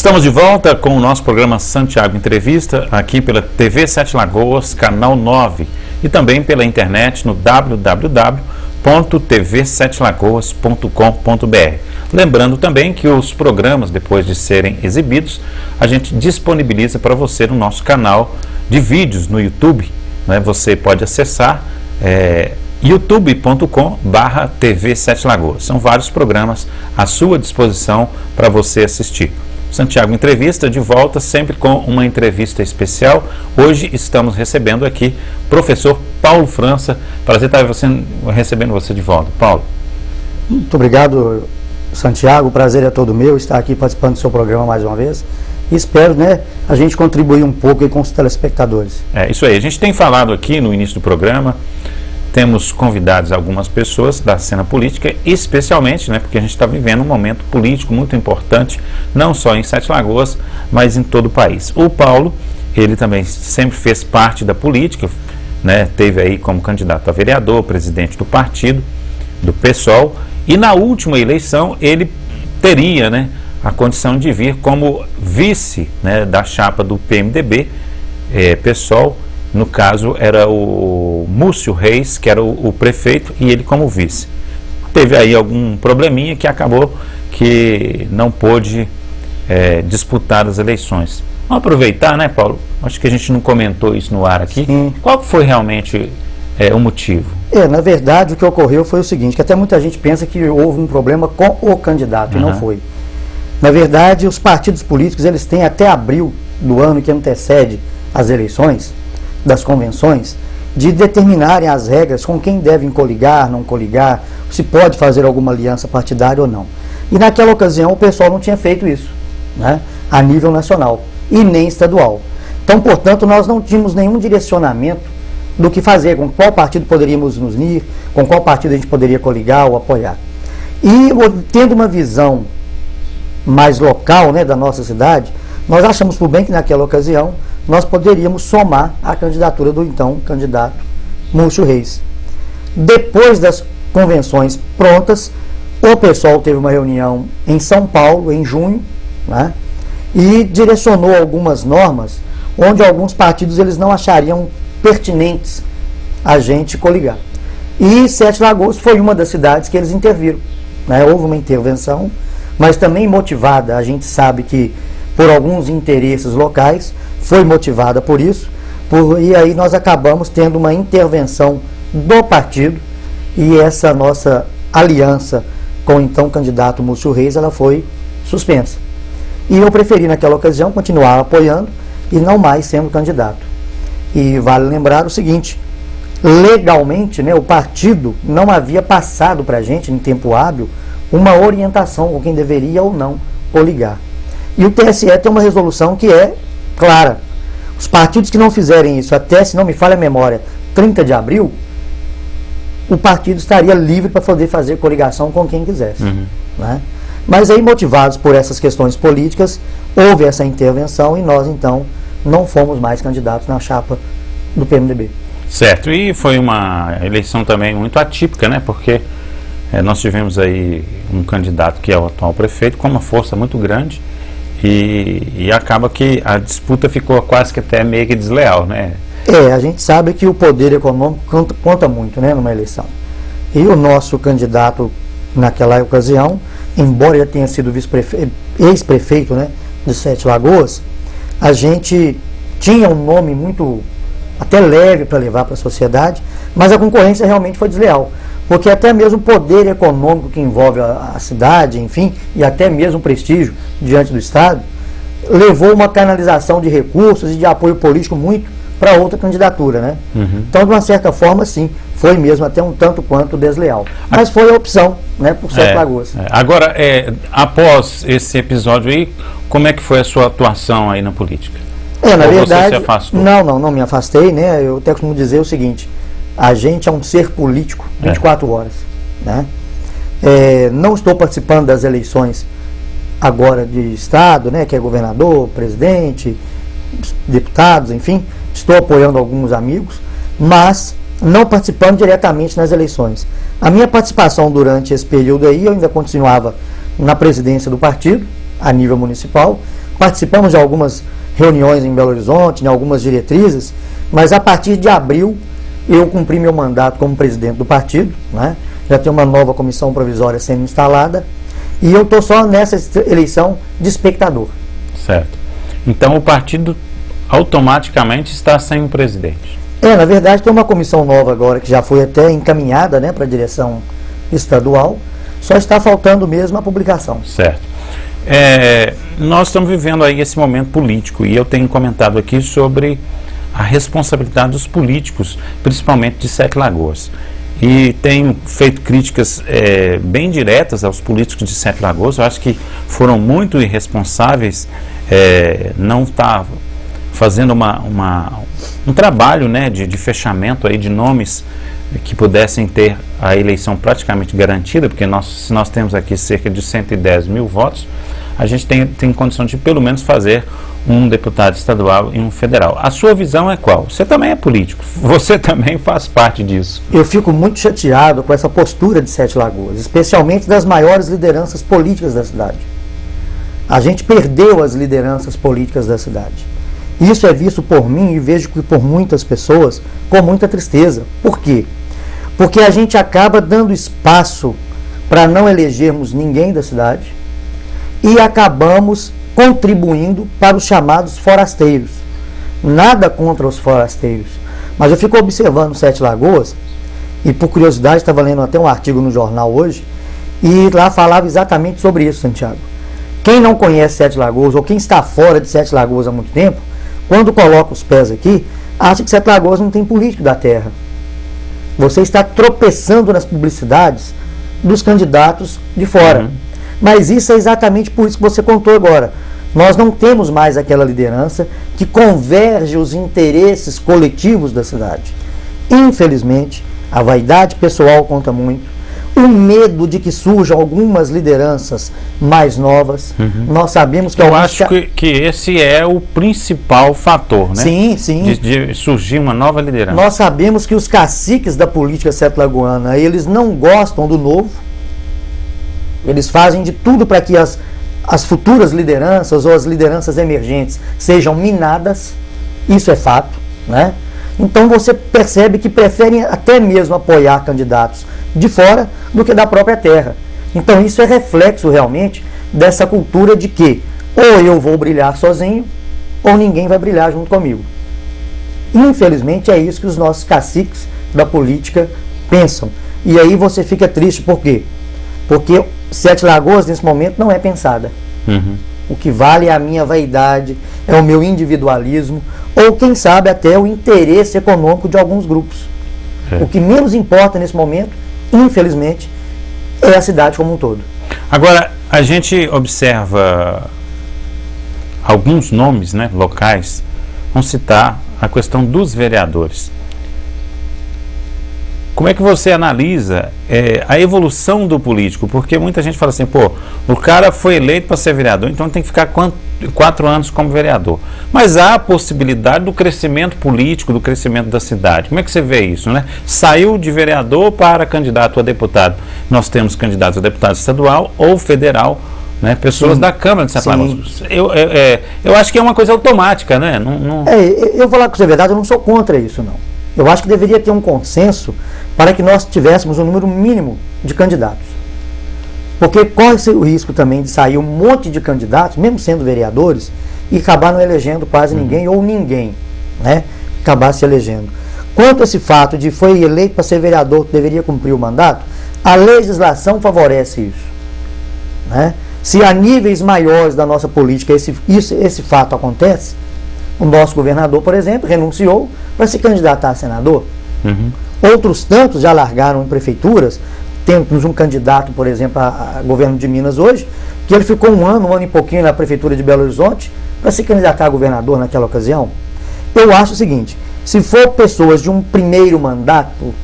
Estamos de volta com o nosso programa Santiago Entrevista, aqui pela TV Sete Lagoas, canal 9, e também pela internet no www.tv7lagoas.com.br. Lembrando também que os programas, depois de serem exibidos, a gente disponibiliza para você no nosso canal de vídeos no YouTube, né? Você pode acessar youtube.com/TV Sete Lagoas. São vários programas à sua disposição para você assistir. Santiago Entrevista de volta, sempre com uma entrevista especial. Hoje estamos recebendo aqui o professor Paulo França. Prazer estar recebendo você de volta. Paulo. Muito obrigado, Santiago. O prazer é todo meu estar aqui participando do seu programa mais uma vez. E espero, a gente contribuir um pouco aí com os telespectadores. É isso aí. A gente tem falado aqui no início do programa. Temos convidados algumas pessoas da cena política, especialmente, porque a gente está vivendo um momento político muito importante, não só em Sete Lagoas, mas em todo o país. O Paulo, ele também sempre fez parte da política, teve aí como candidato a vereador, presidente do partido, do PSOL, e na última eleição ele teria, a condição de vir como vice, da chapa do PMDB, PSOL. No caso, era o Múcio Reis, que era o prefeito, e ele como vice. Teve aí algum probleminha que acabou que não pôde disputar as eleições. Vamos aproveitar, Paulo? Acho que a gente não comentou isso no ar aqui. Sim. Qual foi realmente o motivo? Na verdade, o que ocorreu foi o seguinte, que até muita gente pensa que houve um problema com o candidato, e não foi. Na verdade, os partidos políticos, eles têm até abril do ano que antecede as eleições, das convenções, de determinarem as regras com quem devem coligar, não coligar, se pode fazer alguma aliança partidária ou não. E naquela ocasião o pessoal não tinha feito isso, a nível nacional e nem estadual. Então, portanto, nós não tínhamos nenhum direcionamento do que fazer, com qual partido poderíamos nos unir, com qual partido a gente poderia coligar ou apoiar. E tendo uma visão mais local, da nossa cidade, nós achamos por bem que naquela ocasião nós poderíamos somar a candidatura do então candidato Múcio Reis. Depois das convenções prontas, o pessoal teve uma reunião em São Paulo, em junho, e direcionou algumas normas onde alguns partidos eles não achariam pertinentes a gente coligar. E Sete Lagoas foi uma das cidades que eles interviram. Houve uma intervenção, mas também motivada, a gente sabe que por alguns interesses locais, foi motivada por isso, e aí nós acabamos tendo uma intervenção do partido, e essa nossa aliança com o então candidato Múcio Reis, ela foi suspensa. E eu preferi naquela ocasião continuar apoiando e não mais sendo candidato. E vale lembrar o seguinte, legalmente, o partido não havia passado para a gente, em tempo hábil, uma orientação com quem deveria ou não coligar. E o TSE tem uma resolução que é clara. Os partidos que não fizerem isso até, se não me falha a memória, 30 de abril, o partido estaria livre para poder fazer coligação com quem quisesse. Mas aí, motivados por essas questões políticas, houve essa intervenção e nós, então, não fomos mais candidatos na chapa do PMDB. Certo, e foi uma eleição também muito atípica, porque nós tivemos aí um candidato que é o atual prefeito com uma força muito grande, e acaba que a disputa ficou quase que até meio que desleal, a gente sabe que o poder econômico conta muito, numa eleição. E o nosso candidato naquela ocasião, embora já tenha sido ex-prefeito, de Sete Lagoas, a gente tinha um nome muito, até leve para levar para a sociedade, mas a concorrência realmente foi desleal. Porque até mesmo o poder econômico que envolve a cidade, enfim, e até mesmo o prestígio diante do Estado, levou uma canalização de recursos e de apoio político muito para outra candidatura, Então, de uma certa forma, sim, foi mesmo até um tanto quanto desleal. Mas foi a opção, por Sete Lagoas. Agora, após esse episódio aí, como é que foi a sua atuação aí na política? Na verdade, você se afastou? Não me afastei, Eu até costumo dizer o seguinte, a gente é um ser político 24 horas. Não estou participando das eleições agora de Estado, que é governador, presidente, deputados, enfim. Estou apoiando alguns amigos, mas não participando diretamente nas eleições. A minha participação durante esse período aí, eu ainda continuava na presidência do partido, a nível municipal, participamos de algumas reuniões em Belo Horizonte, em algumas diretrizes, mas a partir de abril eu cumpri meu mandato como presidente do partido, né? Já tem uma nova comissão provisória sendo instalada, e eu estou só nessa eleição de espectador. Certo. Então o partido automaticamente está sem um presidente. Na verdade tem uma comissão nova agora, que já foi até encaminhada, né, para a direção estadual, só está faltando mesmo a publicação. Certo. Nós estamos vivendo aí esse momento político, e eu tenho comentado aqui sobre a responsabilidade dos políticos, principalmente de Sete Lagoas. E tenho feito críticas bem diretas aos políticos de Sete Lagoas. Eu acho que foram muito irresponsáveis, não estar fazendo um trabalho, né, de fechamento aí de nomes que pudessem ter a eleição praticamente garantida, porque se nós temos aqui cerca de 110 mil votos, a gente tem condição de pelo menos fazer um deputado estadual e um federal. A sua visão é qual? Você também é político, você também faz parte disso. Eu fico muito chateado com essa postura de Sete Lagoas, especialmente das maiores lideranças políticas da cidade. A gente perdeu as lideranças políticas da cidade. Isso é visto por mim e vejo que por muitas pessoas com muita tristeza. Por quê? Porque a gente acaba dando espaço para não elegermos ninguém da cidade e acabamos contribuindo para os chamados forasteiros. Nada contra os forasteiros, mas eu fico observando Sete Lagoas, e por curiosidade estava lendo até um artigo no jornal hoje, e lá falava exatamente sobre isso, Santiago. Quem não conhece Sete Lagoas, ou quem está fora de Sete Lagoas há muito tempo, quando coloca os pés aqui, acha que Sete Lagoas não tem político da terra. Você está tropeçando nas publicidades dos candidatos de fora. Mas isso é exatamente por isso que você contou agora. Nós não temos mais aquela liderança que converge os interesses coletivos da cidade. Infelizmente, a vaidade pessoal conta muito. O medo de que surjam algumas lideranças mais novas. Nós sabemos que... Eu acho que esse é o principal fator, né? Sim, sim. De surgir uma nova liderança. Nós sabemos que os caciques da política sete-lagoana, eles não gostam do novo. Eles fazem de tudo para que as futuras lideranças ou as lideranças emergentes sejam minadas. Isso é fato, né? Então você percebe que preferem até mesmo apoiar candidatos de fora do que da própria terra. Então isso é reflexo realmente dessa cultura de que ou eu vou brilhar sozinho ou ninguém vai brilhar junto comigo. Infelizmente é isso que os nossos caciques da política pensam. E aí você fica triste, por quê? Porque Sete Lagoas nesse momento não é pensada. O que vale é a minha vaidade, é o meu individualismo, ou quem sabe até o interesse econômico de alguns grupos. O que menos importa nesse momento, infelizmente, é a cidade como um todo. Agora, a gente observa alguns nomes, né, locais. Vamos citar a questão dos vereadores. Como é que você analisa a evolução do político? Porque muita gente fala assim, pô, o cara foi eleito para ser vereador, então tem que ficar 4 anos como vereador. Mas há a possibilidade do crescimento político, do crescimento da cidade. Como é que você vê isso, né? Saiu de vereador para candidato a deputado. Nós temos candidatos a deputado estadual ou federal, né? Pessoas da Câmara de Sete Lagoas. Eu acho que é uma coisa automática, né? Eu vou falar com você a verdade, eu não sou contra isso, não. Eu acho que deveria ter um consenso para que nós tivéssemos um número mínimo de candidatos. Porque corre-se o risco também de sair um monte de candidatos, mesmo sendo vereadores, e acabar não elegendo quase ninguém, ou ninguém, né? Acabar se elegendo. Quanto a esse fato de foi eleito para ser vereador, que deveria cumprir o mandato, a legislação favorece isso, né? Se a níveis maiores da nossa política esse fato acontece, o nosso governador, por exemplo, renunciou para se candidatar a senador. Outros tantos já largaram em prefeituras. Temos um candidato, por exemplo, a governo de Minas hoje, que ele ficou um ano e pouquinho na prefeitura de Belo Horizonte para se candidatar a governador naquela ocasião. Eu acho o seguinte, se for pessoas de um primeiro mandato,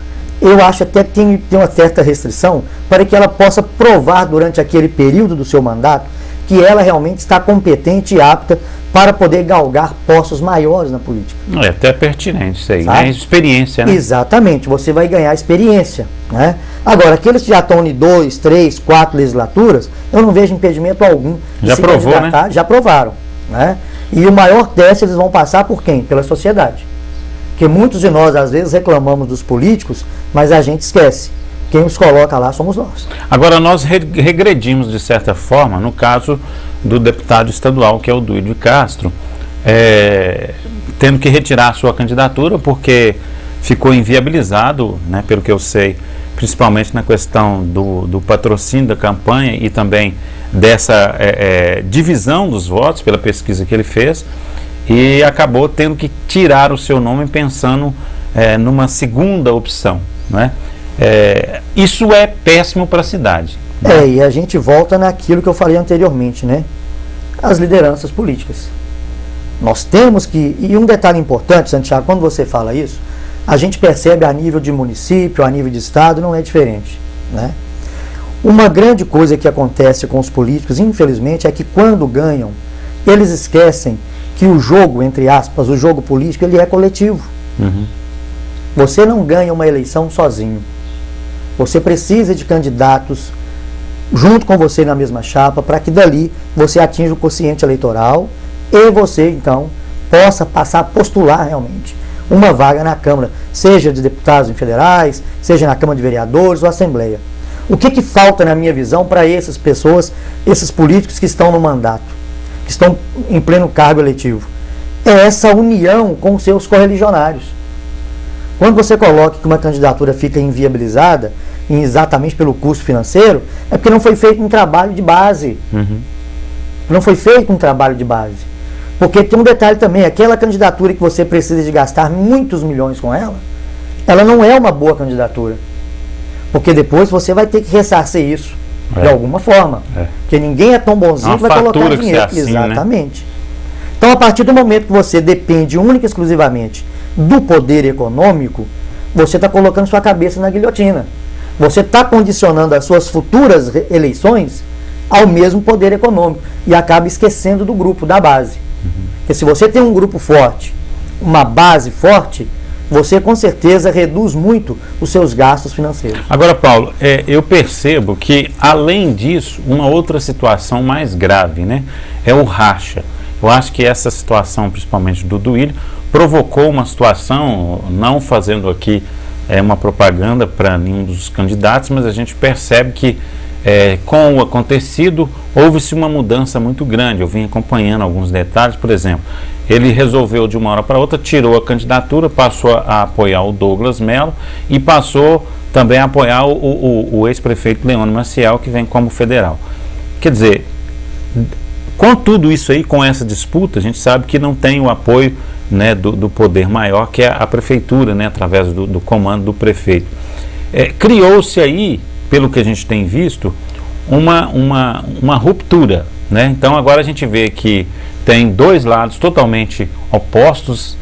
eu acho até que tem uma certa restrição para que ela possa provar durante aquele período do seu mandato que ela realmente está competente e apta para poder galgar postos maiores na política. É até pertinente isso aí, né? Experiência, né? Exatamente, você vai ganhar experiência, né? Agora, aqueles que já estão em 2, 3, 4 legislaturas, eu não vejo impedimento algum de já se provou, candidatar, né? Já provaram. né? E o maior teste eles vão passar por quem? Pela sociedade. Porque muitos de nós, às vezes, reclamamos dos políticos, mas a gente esquece. Quem os coloca lá somos nós. Agora, nós regredimos, de certa forma, no caso do deputado estadual, que é o Duílio Castro, tendo que retirar a sua candidatura, porque ficou inviabilizado, né, pelo que eu sei, principalmente na questão do patrocínio da campanha e também dessa divisão dos votos, pela pesquisa que ele fez, e acabou tendo que tirar o seu nome pensando numa segunda opção, né? Isso é péssimo para a cidade, né? E a gente volta naquilo que eu falei anteriormente, né? As lideranças políticas. Nós temos que, e um detalhe importante, Santiago, quando você fala isso, a gente percebe a nível de município, a nível de estado, não é diferente, né? Uma grande coisa que acontece com os políticos, infelizmente, é que quando ganham, eles esquecem que o jogo, entre aspas, o jogo político, ele é coletivo. Uhum. Você não ganha uma eleição sozinho. Você precisa de candidatos junto com você na mesma chapa para que dali você atinja o quociente eleitoral e você, então, possa passar a postular realmente uma vaga na Câmara, seja de deputados federais, seja na Câmara de Vereadores ou Assembleia. O que falta, na minha visão, para essas pessoas, esses políticos que estão no mandato, que estão em pleno cargo eletivo? É essa união com os seus correligionários. Quando você coloca que uma candidatura fica inviabilizada, exatamente pelo custo financeiro, é porque não foi feito um trabalho de base. Uhum. Não foi feito um trabalho de base. Porque tem um detalhe também, aquela candidatura que você precisa de gastar muitos milhões com ela, ela não é uma boa candidatura. Porque depois você vai ter que ressarcir isso, de alguma forma. Porque ninguém é tão bonzinho que vai colocar dinheiro. Exatamente. Né? Então, a partir do momento que você depende única e exclusivamente do poder econômico, você está colocando sua cabeça na guilhotina. Você está condicionando as suas futuras eleições ao mesmo poder econômico e acaba esquecendo do grupo, da base. Porque se você tem um grupo forte, uma base forte, você com certeza reduz muito os seus gastos financeiros. Agora, Paulo, eu percebo que, além disso, uma outra situação mais grave, né, é o racha. Eu acho que essa situação, principalmente do Duílio, provocou uma situação, não fazendo aqui uma propaganda para nenhum dos candidatos, mas a gente percebe que com o acontecido houve-se uma mudança muito grande. Eu vim acompanhando alguns detalhes. Por exemplo, ele resolveu de uma hora para outra, tirou a candidatura, passou a apoiar o Douglas Mello e passou também a apoiar o ex-prefeito Leônio Maciel, que vem como federal. Quer dizer, com tudo isso aí, com essa disputa, a gente sabe que não tem o apoio, né, do poder maior, que é a prefeitura, né, através do comando do prefeito. Criou-se aí, pelo que a gente tem visto, uma ruptura, né? Então agora a gente vê que tem dois lados totalmente opostos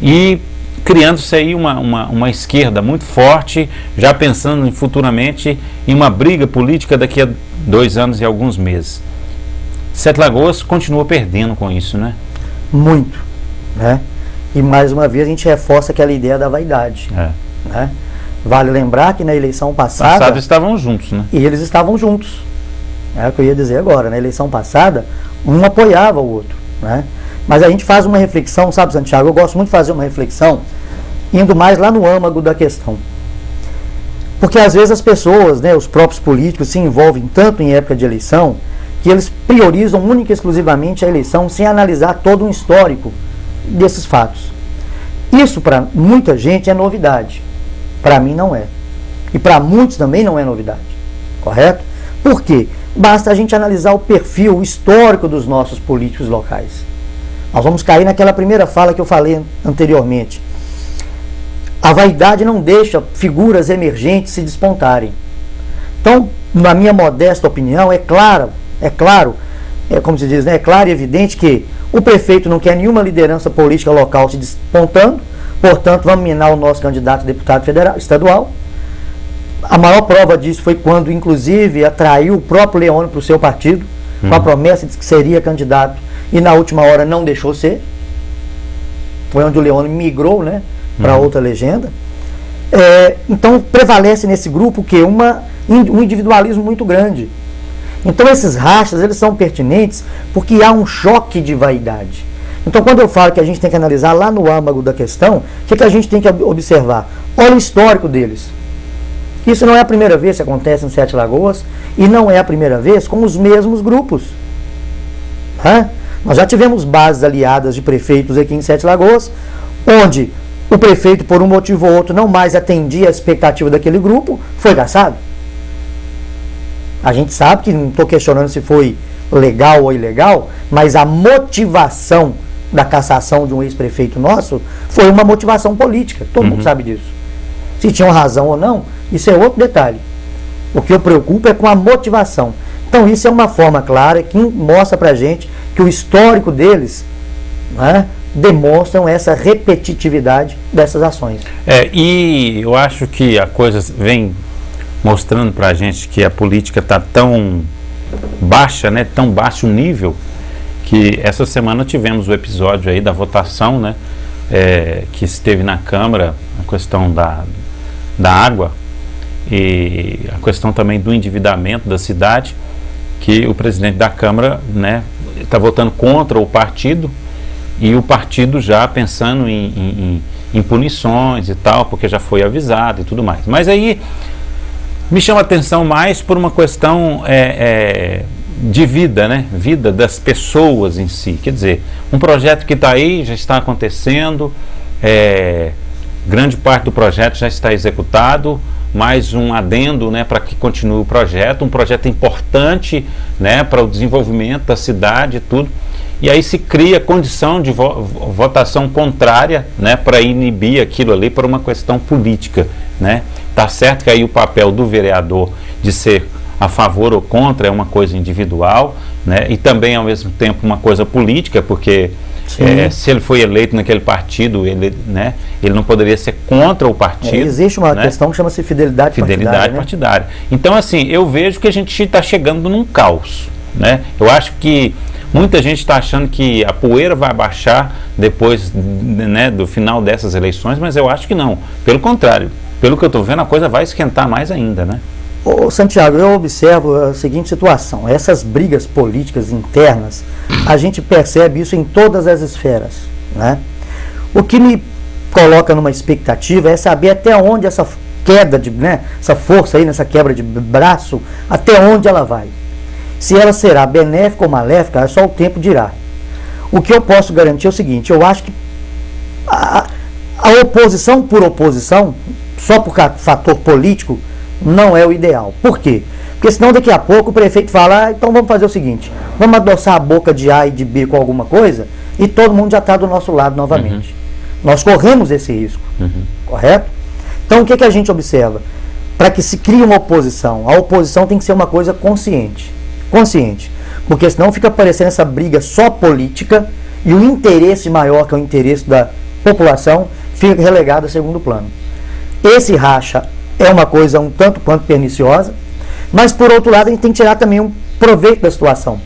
e criando-se aí uma esquerda muito forte, já pensando futuramente em uma briga política daqui a 2 anos e alguns meses. Sete Lagoas continua perdendo com isso, né? Muito, né? E mais uma vez a gente reforça aquela ideia da vaidade, né? Vale lembrar que na eleição passada estavam juntos, né? E eles estavam juntos. É o que eu ia dizer agora. Na eleição passada, um apoiava o outro, né? Mas a gente faz uma reflexão, sabe, Santiago? Eu gosto muito de fazer uma reflexão indo mais lá no âmago da questão. Porque às vezes as pessoas, né, os próprios políticos se envolvem tanto em época de eleição que eles priorizam única e exclusivamente a eleição sem analisar todo um histórico desses fatos. Isso para muita gente é novidade. Para mim não é. E para muitos também não é novidade. Correto? Por quê? Basta a gente analisar o perfil histórico dos nossos políticos locais. Nós vamos cair naquela primeira fala que eu falei anteriormente. A vaidade não deixa figuras emergentes se despontarem. Então, na minha modesta opinião, é claro, como se diz, né? É claro e evidente que o prefeito não quer nenhuma liderança política local se despontando. Portanto, vamos minar o nosso candidato a deputado federal, estadual. A maior prova disso foi quando, inclusive, atraiu o próprio Leônio para o seu partido, com a promessa de que seria candidato, e na última hora não deixou ser. Foi onde o Leônio migrou, né, para outra legenda. Então, prevalece nesse grupo que um individualismo muito grande. Então esses rachas, eles são pertinentes porque há um choque de vaidade. Então quando eu falo que a gente tem que analisar lá no âmago da questão, o que a gente tem que observar? Olha o histórico deles. Isso não é a primeira vez que acontece em Sete Lagoas e não é a primeira vez com os mesmos grupos. Nós já tivemos bases aliadas de prefeitos aqui em Sete Lagoas, onde o prefeito, por um motivo ou outro, não mais atendia a expectativa daquele grupo, foi cassado. A gente sabe que, não estou questionando se foi legal ou ilegal, mas a motivação da cassação de um ex-prefeito nosso foi uma motivação política. Todo mundo sabe disso. Se tinham razão ou não, isso é outro detalhe. O que eu preocupo é com a motivação. Então isso é uma forma clara que mostra pra gente que o histórico deles, né, demonstram essa repetitividade dessas ações. E eu acho que a coisa vem mostrando pra gente que a política está tão baixa, né, tão baixo nível, que essa semana tivemos o episódio aí da votação, né, que esteve na Câmara, a questão da água e a questão também do endividamento da cidade, que o presidente da Câmara, né, está votando contra o partido e o partido já pensando em punições e tal, porque já foi avisado e tudo mais. Mas aí me chama a atenção mais por uma questão de vida, né? Vida das pessoas em si. Quer dizer, um projeto que está aí, já está acontecendo, grande parte do projeto já está executado, mais um adendo, né, para que continue o projeto, um projeto importante, né, para o desenvolvimento da cidade e tudo. E aí se cria condição de votação contrária, né, para inibir aquilo ali por uma questão política, né? Tá certo que aí o papel do vereador de ser a favor ou contra é uma coisa individual, né, e também ao mesmo tempo uma coisa política, porque se ele foi eleito naquele partido, ele não poderia ser contra o partido. Existe uma questão que chama-se fidelidade partidária. Então, assim, eu vejo que a gente está chegando num caos, né? Eu acho que muita gente está achando que a poeira vai baixar depois, né, do final dessas eleições, mas eu acho que não. Pelo contrário, pelo que eu estou vendo, a coisa vai esquentar mais ainda, né? Ô, Santiago, eu observo a seguinte situação: essas brigas políticas internas, a gente percebe isso em todas as esferas, né? O que me coloca numa expectativa é saber até onde essa queda essa força aí, nessa quebra de braço, até onde ela vai. Se ela será benéfica ou maléfica, só o tempo dirá. O que eu posso garantir é o seguinte: eu acho que a oposição por oposição, só por fator político, não é o ideal. Por quê? Porque senão daqui a pouco o prefeito fala, então vamos fazer o seguinte, vamos adoçar a boca de A e de B com alguma coisa e todo mundo já está do nosso lado novamente. Nós corremos esse risco, correto? Então o que a gente observa? Para que se crie uma oposição, a oposição tem que ser uma coisa consciente, porque senão fica parecendo essa briga só política e o interesse maior, que é o interesse da população, fica relegado a segundo plano. Esse racha é uma coisa um tanto quanto perniciosa, mas por outro lado a gente tem que tirar também um proveito da situação.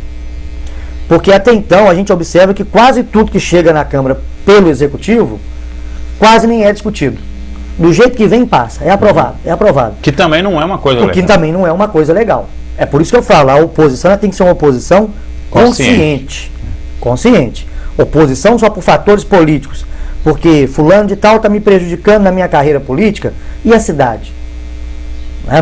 Porque até então a gente observa que quase tudo que chega na Câmara pelo Executivo, quase nem é discutido. Do jeito que vem, passa. É aprovado. Que também não é uma coisa legal. Que também não é uma coisa legal. É por isso que eu falo, a oposição tem que ser uma oposição consciente. Oposição só por fatores políticos. Porque fulano de tal está me prejudicando na minha carreira política. E a cidade?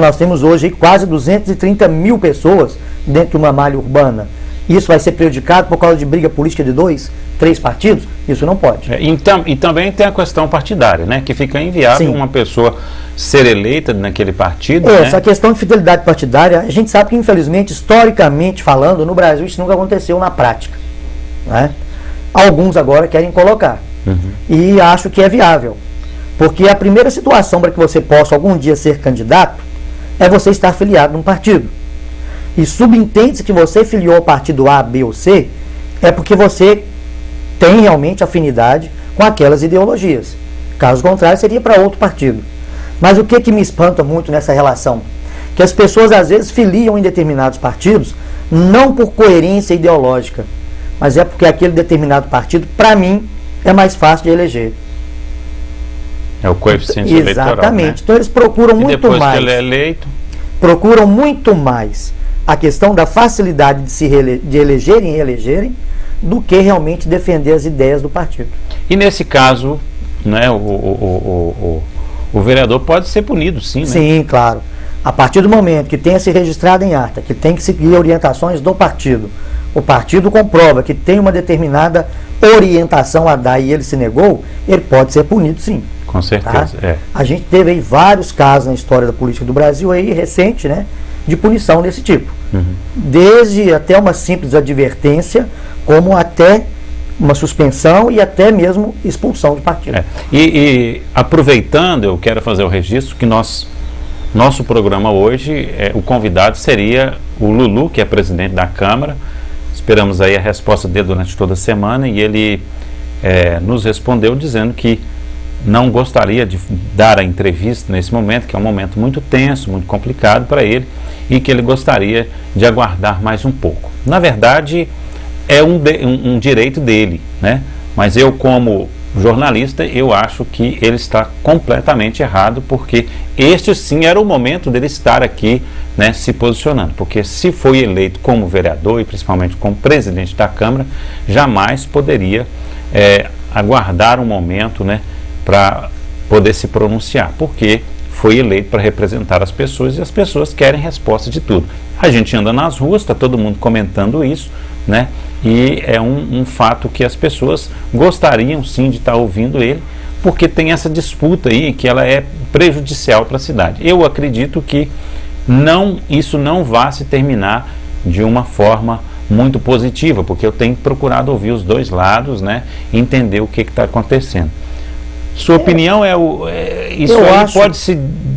Nós temos hoje quase 230 mil pessoas dentro de uma malha urbana. Isso vai ser prejudicado por causa de briga política de 2, 3 partidos? Isso não pode. E também tem a questão partidária, né? Que fica inviável uma pessoa ser eleita naquele partido. Essa questão de fidelidade partidária, a gente sabe que, infelizmente, historicamente falando, no Brasil isso nunca aconteceu na prática, né? Alguns agora querem colocar. E acho que é viável. Porque a primeira situação para que você possa algum dia ser candidato é você estar filiado num partido. E subentende-se que você filiou ao partido A, B ou C é porque você tem realmente afinidade com aquelas ideologias. Caso contrário, seria para outro partido. Mas o que me espanta muito nessa relação? Que as pessoas às vezes filiam em determinados partidos não por coerência ideológica, mas é porque aquele determinado partido, para mim, é mais fácil de eleger. É o coeficiente eleitoral, exatamente. Né? Então eles procuram muito mais. Que ele é eleito, procuram muito mais a questão da facilidade de elegerem e reelegerem, do que realmente defender as ideias do partido. E nesse caso, né, o vereador pode ser punido, sim, né? Sim, claro. A partir do momento que tenha se registrado em ata, que tem que seguir orientações do partido, o partido comprova que tem uma determinada orientação a dar e ele se negou, ele pode ser punido, sim. Com certeza, tá? A gente teve aí vários casos na história da política do Brasil aí, recente, né, de punição desse tipo. Desde até uma simples advertência, como até uma suspensão e até mesmo expulsão de partido. E aproveitando, eu quero fazer o registro que nosso programa hoje, o convidado seria o Lulu, que é presidente da Câmara. Esperamos aí a resposta dele durante toda a semana e ele nos respondeu dizendo que não gostaria de dar a entrevista nesse momento, que é um momento muito tenso, muito complicado para ele, e que ele gostaria de aguardar mais um pouco. Na verdade, é um direito dele, né? Mas eu, como jornalista, eu acho que ele está completamente errado, porque este sim era o momento dele estar aqui, né, se posicionando, porque se foi eleito como vereador e principalmente como presidente da Câmara, jamais poderia aguardar um momento, né, para poder se pronunciar, porque foi eleito para representar as pessoas e as pessoas querem resposta de tudo. A gente anda nas ruas, está todo mundo comentando isso, né? E é um fato que as pessoas gostariam sim de estar ouvindo ele, porque tem essa disputa aí que ela é prejudicial para a cidade. Eu acredito que isso não vai se terminar de uma forma muito positiva, porque eu tenho procurado ouvir os dois lados, né? Entender o que está acontecendo. Sua opinião isso aí pode se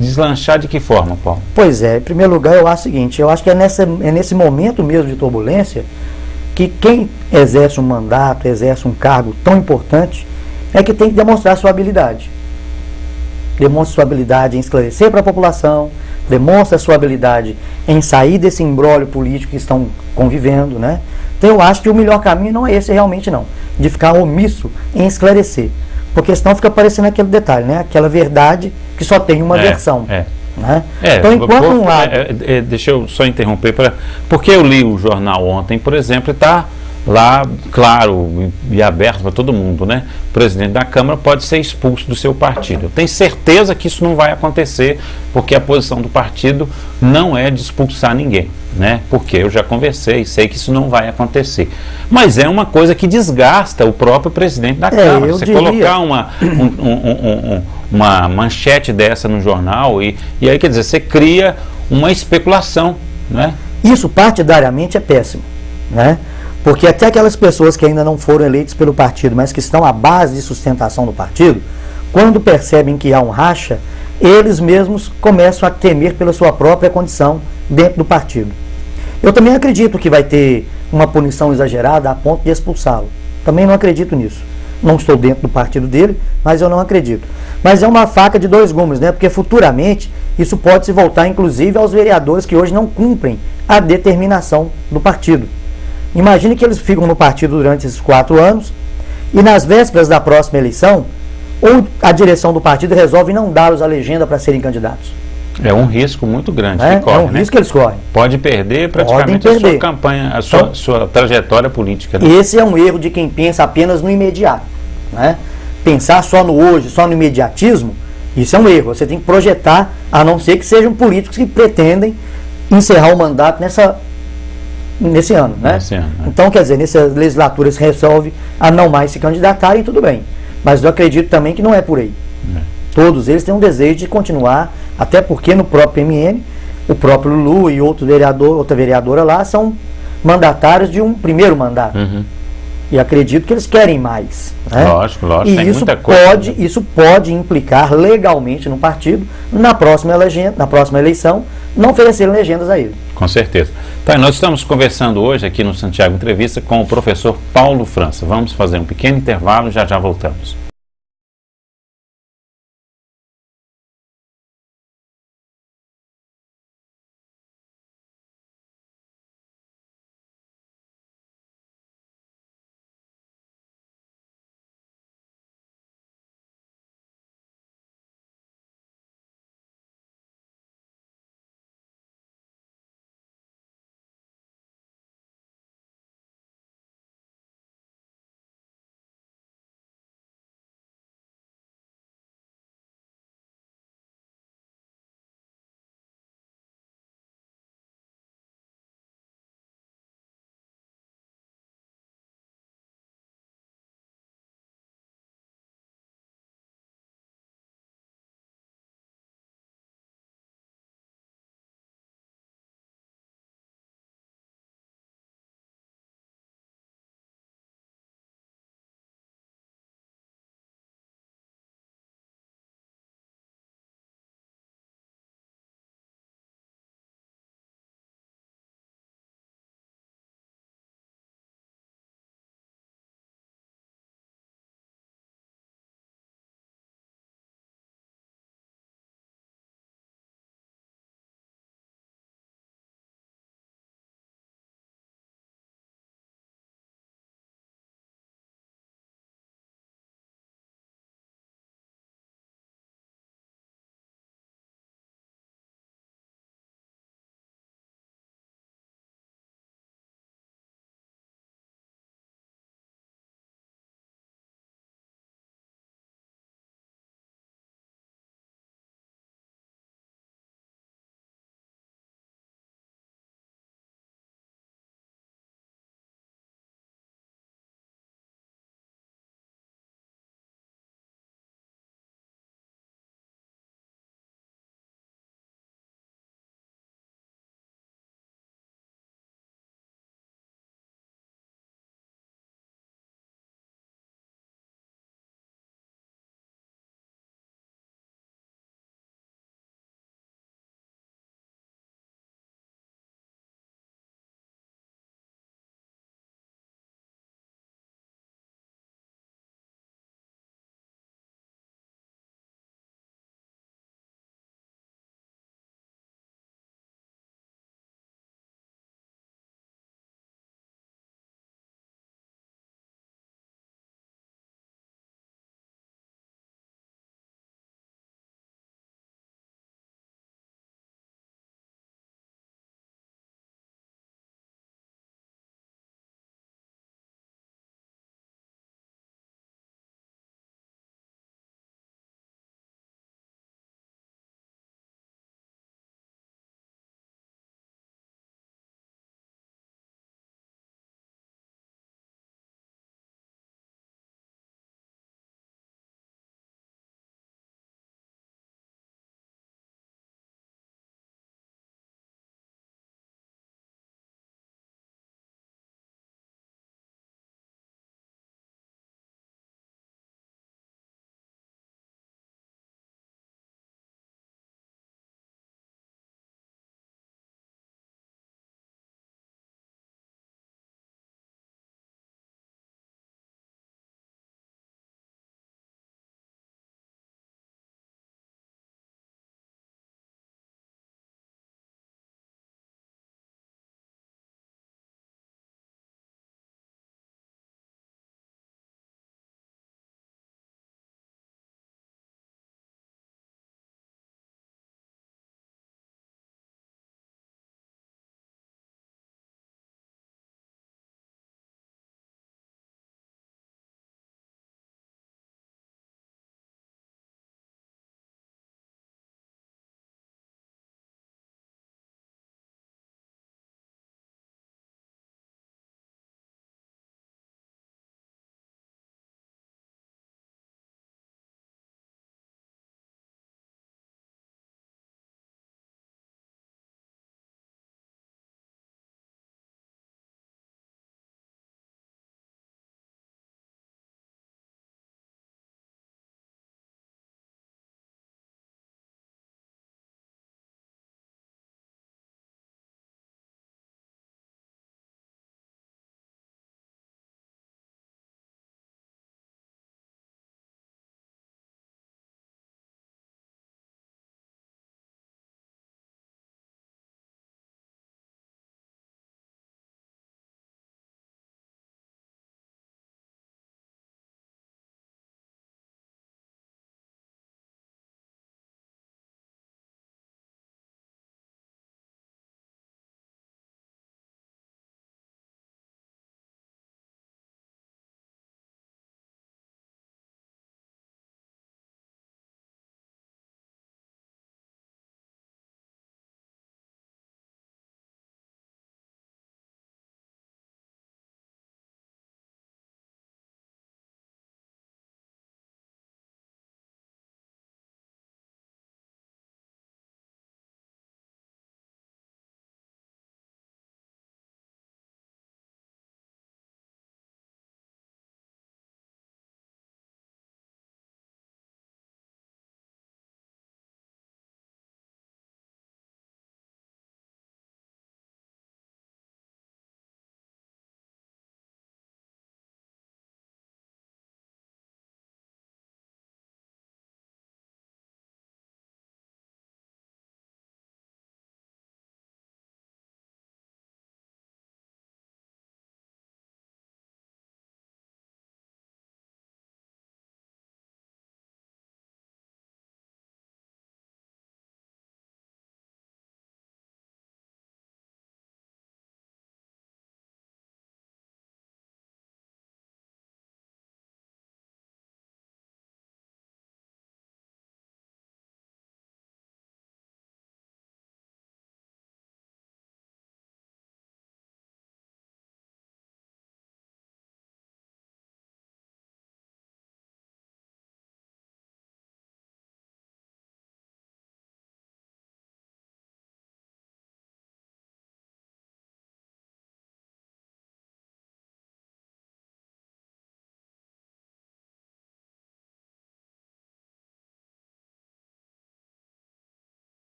deslanchar de que forma, Paulo? Pois é, em primeiro lugar eu acho o seguinte, eu acho que é nesse momento mesmo de turbulência que quem exerce um mandato, exerce um cargo tão importante, é que tem que demonstrar sua habilidade. Demonstra sua habilidade em esclarecer para a população, demonstra sua habilidade em sair desse imbróglio político que estão convivendo, né? Então eu acho que o melhor caminho não é esse realmente não, de ficar omisso em esclarecer. Porque senão fica parecendo aquele detalhe, né? Aquela verdade que só tem uma versão. Né? Então, enquanto um lado... deixa eu só interromper, porque eu li o jornal ontem, por exemplo, e está lá, claro, e aberto para todo mundo, né? O presidente da Câmara pode ser expulso do seu partido. Eu tenho certeza que isso não vai acontecer, porque a posição do partido não é de expulsar ninguém, né? Porque eu já conversei, sei que isso não vai acontecer. Mas é uma coisa que desgasta o próprio presidente da Câmara. Você colocar uma manchete dessa no jornal e aí, quer dizer, você cria uma especulação, né? Isso partidariamente é péssimo, né? Porque até aquelas pessoas que ainda não foram eleitas pelo partido, mas que estão à base de sustentação do partido, quando percebem que há um racha, eles mesmos começam a temer pela sua própria condição dentro do partido. Eu também acredito que vai ter uma punição exagerada a ponto de expulsá-lo. Também não acredito nisso. Não estou dentro do partido dele, mas eu não acredito. Mas é uma faca de dois gumes, né? Porque futuramente isso pode se voltar, inclusive, aos vereadores que hoje não cumprem a determinação do partido. Imagine que eles ficam no partido durante esses 4 anos e nas vésperas da próxima eleição, ou a direção do partido resolve não dar-los a legenda para serem candidatos. É um risco muito grande que corre, é um risco que eles correm. Pode perder praticamente a sua campanha, a sua trajetória política. Né? Esse é um erro de quem pensa apenas no imediato. Né? Pensar só no hoje, só no imediatismo, isso é um erro. Você tem que projetar, a não ser que sejam políticos que pretendem encerrar o mandato nesse ano. Né? Nesse ano, né? Então, quer dizer, nessa legislatura se resolve a não mais se candidatarem, tudo bem. Mas eu acredito também que não é por aí. Todos eles têm um desejo de continuar, até porque no próprio MN, o próprio Lulu e outra vereadora lá são mandatários de um primeiro mandato. E acredito que eles querem mais. Né? Lógico, e tem isso muita coisa. Isso pode implicar legalmente no partido, na próxima eleição, não oferecerem legendas a ele. Com certeza. Então, nós estamos conversando hoje aqui no Santiago Entrevista com o professor Paulo França. Vamos fazer um pequeno intervalo e já voltamos.